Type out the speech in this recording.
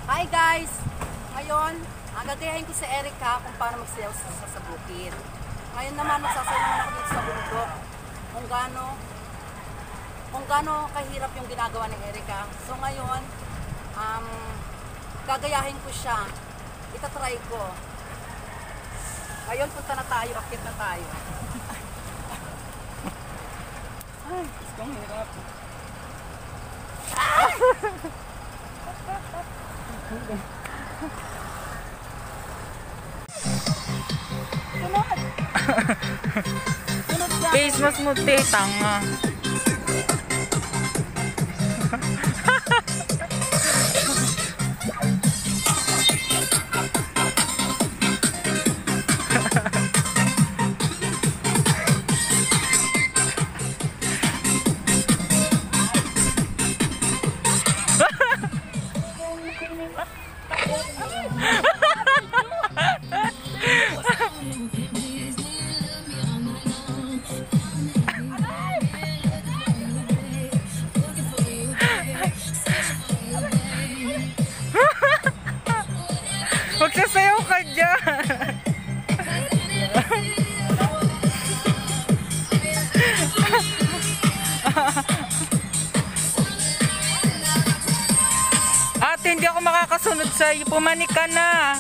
Hi guys! Ngayon, gagayahin ko si Erica kung paano magsayaw sa bukid. Ngayon naman, magsasayaw naman ako dito sa bundok. Kung gaano kahirap yung ginagawa ni Erica. So ngayon, gagayahin ko siya. Itatry ko. Ngayon, punta na tayo, akit na tayo. Ay, isang hirap. Face mas muti, tanga. Magsasayaw ka dyan. Ate, hindi ako makakasunod sa'yo. Pumanik ka na.